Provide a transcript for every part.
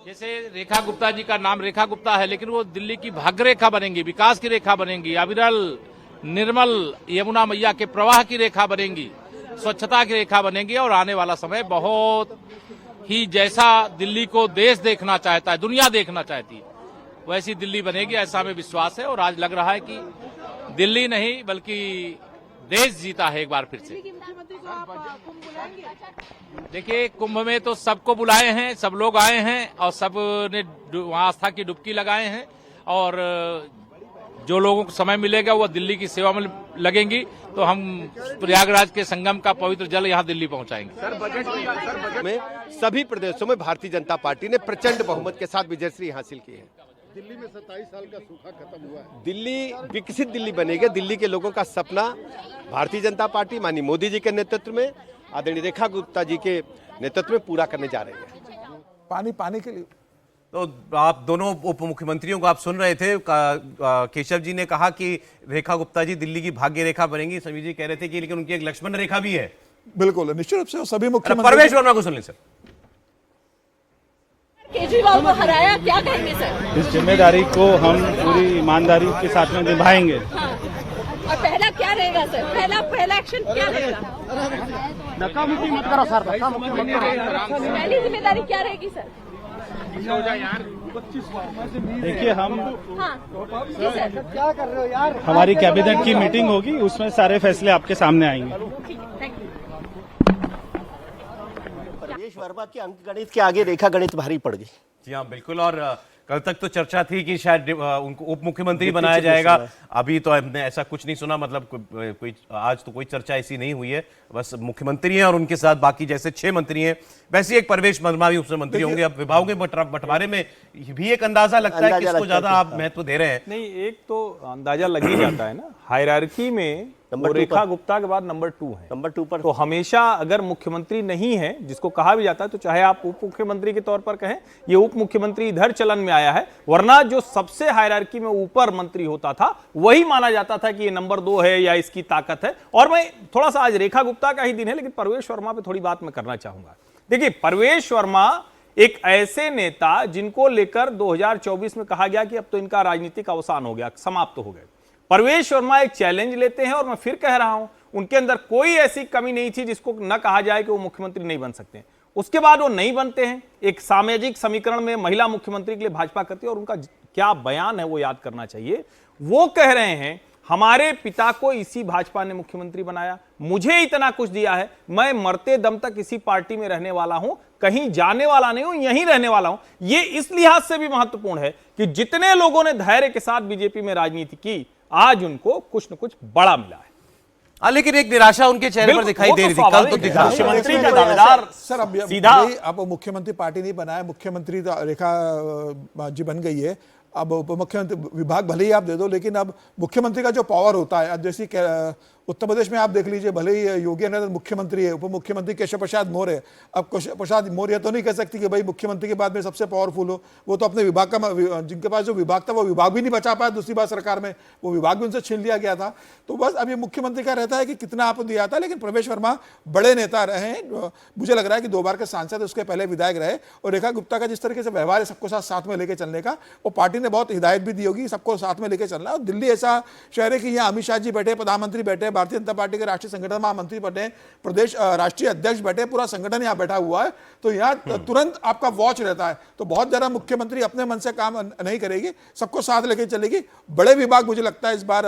जैसे रेखा गुप्ता जी का नाम रेखा गुप्ता है, लेकिन वो दिल्ली की भाग्य रेखा बनेंगी, विकास की रेखा बनेंगी, अविरल निर्मल यमुना मैया के प्रवाह की रेखा बनेंगी, स्वच्छता की रेखा बनेंगी। और आने वाला समय बहुत ही जैसा दिल्ली को देश देखना चाहता है, दुनिया देखना चाहती है, वैसी दिल्ली बनेगी, ऐसा हमें विश्वास है। और आज लग रहा है कि दिल्ली नहीं बल्कि देश जीता है एक बार फिर से। देखिए, कुंभ में तो सबको बुलाए हैं, सब लोग आए हैं और सब ने वहां आस्था की डुबकी लगाए हैं। और जो लोगों को समय मिलेगा वो दिल्ली की सेवा में लगेंगी, तो हम प्रयागराज के संगम का पवित्र जल यहाँ दिल्ली पहुंचाएंगे। सर, बजट में सभी प्रदेशों में भारतीय जनता पार्टी ने प्रचंड बहुमत के साथ विजयश्री हासिल की है। दिल्ली में 27 साल का सूखा खत्म हुआ है। दिल्ली विकसित दिल्ली बनेगी। दिल्ली के लोगों का सपना भारतीय जनता पार्टी माननीय मोदी जी के नेतृत्व में, आदरणीय रेखा गुप्ता जी के नेतृत्व में पूरा करने जा रही है। पानी के लिए तो आप दोनों उप मुख्यमंत्रियों को आप सुन रहे थे। केशव जी ने कहा कि रेखा गुप्ता जी दिल्ली की भाग्य रेखा बनेंगी। समीर जी कह रहे थे कि लेकिन उनकी एक लक्ष्मण रेखा भी है। बिल्कुल, निश्चित रूप से सभी मुख्यमंत्री। परवेश वर्मा को सुन लें सर। केजरीवाल को हराया, क्या कहेंगे सर? इस जिम्मेदारी को हम पूरी ईमानदारी के साथ में निभाएंगे। हाँ। और पहला क्या रहेगा सर? पहला एक्शन क्या रहेगा? धक्का-मुक्की मत करो सर, धक्का-मुक्की मत करो। पहली जिम्मेदारी क्या रहेगी सर? देखिए, हम हाँ जी सर, क्या कर रहे हो यार? हमारी कैबिनेट की मीटिंग होगी, उसमें सारे फैसले आपके सामने आएंगे। Thank you. परवेश वर्मा के अंक गणित के आगे रेखा गणित भारी पड़ गई। जी हाँ, बिल्कुल। और कल तक तो चर्चा थी कि शायद उनको उप मुख्यमंत्री बनाया जाएगा। अभी तो हमने ऐसा कुछ नहीं सुना, मतलब कोई आज तो कोई चर्चा ऐसी नहीं हुई है। बस मुख्यमंत्री हैं और उनके साथ बाकी जैसे 6 मंत्री हैं, वैसे एक परवेश वर्मा भी उसमें मंत्री होंगे। अब विभागों के बंटवारे में भी एक अंदाजा लगता है कि इसको ज्यादा आप महत्व दे रहे हैं। नहीं, एक तो अंदाजा लग ही जाता है ना, हायरार्की में वो रेखा गुप्ता के बाद नंबर 2 है। नंबर 2 पर तो हमेशा अगर मुख्यमंत्री नहीं है, जिसको कहा भी जाता है, तो चाहे आप उप मुख्यमंत्री के तौर पर कहें, ये उप मुख्यमंत्री इधर चलन में आया है, वरना जो सबसे हायरार्की में ऊपर मंत्री होता था वही माना जाता था कि ये नंबर 2 है या इसकी ताकत है। और मैं थोड़ा सा, आज रेखा गुप्ता का ही दिन है, लेकिन परवेश वर्मा पे थोड़ी बात मैं करना चाहूंगा। देखिए, परवेश वर्मा एक ऐसे नेता जिनको लेकर 2024 में कहा गया कि अब तो इनका राजनीतिक अवसान हो गया, समाप्त हो गए। परवेश वर्मा एक चैलेंज लेते हैं और मैं फिर कह रहा हूं, उनके अंदर कोई ऐसी कमी नहीं थी जिसको न कहा जाए कि वो मुख्यमंत्री नहीं बन सकते। उसके बाद वो नहीं बनते हैं। एक सामाजिक समीकरण में महिला मुख्यमंत्री के लिए भाजपा करती है और उनका क्या बयान है वो याद करना चाहिए। वो कह रहे हैं, हमारे पिता को इसी भाजपा ने मुख्यमंत्री बनाया, मुझे इतना कुछ दिया है, मैं मरते दम तक इसी पार्टी में रहने वाला हूं, कहीं जाने वाला नहीं हूं, यहीं रहने वाला हूं। ये इस लिहाज से भी महत्वपूर्ण है कि जितने लोगों ने धैर्य के साथ बीजेपी में राजनीति की, आज उनको कुछ न कुछ बड़ा मिला है। लेकिन एक निराशा उनके चेहरे पर दिखाई दे रही थी। कल तो दिखा मुख्यमंत्री का दावेदार सर, अब सीधा अब मुख्यमंत्री पार्टी नहीं बनाया, मुख्यमंत्री तो रेखा जी बन गई है। अब उप मुख्यमंत्री विभाग भले ही आप दे दो, लेकिन अब मुख्यमंत्री का जो पावर होता है, अब जैसे उत्तर प्रदेश में आप देख लीजिए, भले ही योगी आदित्यनाथ मुख्यमंत्री है, उप मुख्यमंत्री केशव प्रसाद मौर्य है। अब केशव प्रसाद मौर्य तो नहीं कह सकती कि भाई मुख्यमंत्री के बाद में सबसे पावरफुल हो। वो तो अपने विभाग का, जिनके पास जो विभाग था वो विभाग भी नहीं बचा पाया, दूसरी बार सरकार में वो विभाग भी उनसे छीन लिया गया था। तो बस अब ये मुख्यमंत्री का रहता है कि कितना आपको दिया था। लेकिन प्रवेश वर्मा बड़े नेता रहे हैं, मुझे लग रहा है कि 2 बार के सांसद, उसके पहले विधायक रहे। और रेखा गुप्ता का जिस तरीके से व्यवहार है सबको साथ में लेकर चलने का, वो पार्टी ने बहुत हिदायत भी दी होगी, सबको साथ में लेकर चलना। और दिल्ली ऐसा शहर है कि यहाँ अमित शाह जी बैठे, प्रधानमंत्री बैठे, भारतीय जनता पार्टी के राष्ट्रीय संगठन महामंत्री बैठे, प्रदेश राष्ट्रीय अध्यक्ष बैठे, पूरा संगठन यहाँ बैठा हुआ है। तो यहाँ तुरंत आपका वॉच रहता है। तो बहुत ज्यादा मुख्यमंत्री अपने मन से काम नहीं करेगी, सबको साथ लेके चलेगी। बड़े विभाग मुझे लगता है इस बार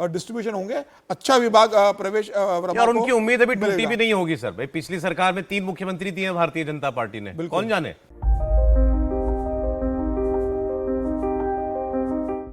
डिस्ट्रीब्यूशन होंगे, अच्छा विभाग प्रवेश वर्मा और उनकी उम्मीद अभी टूटी भी नहीं होगी सर। भाई, पिछली सरकार में 3 मुख्यमंत्री दिए भारतीय जनता पार्टी ने, कौन जाने।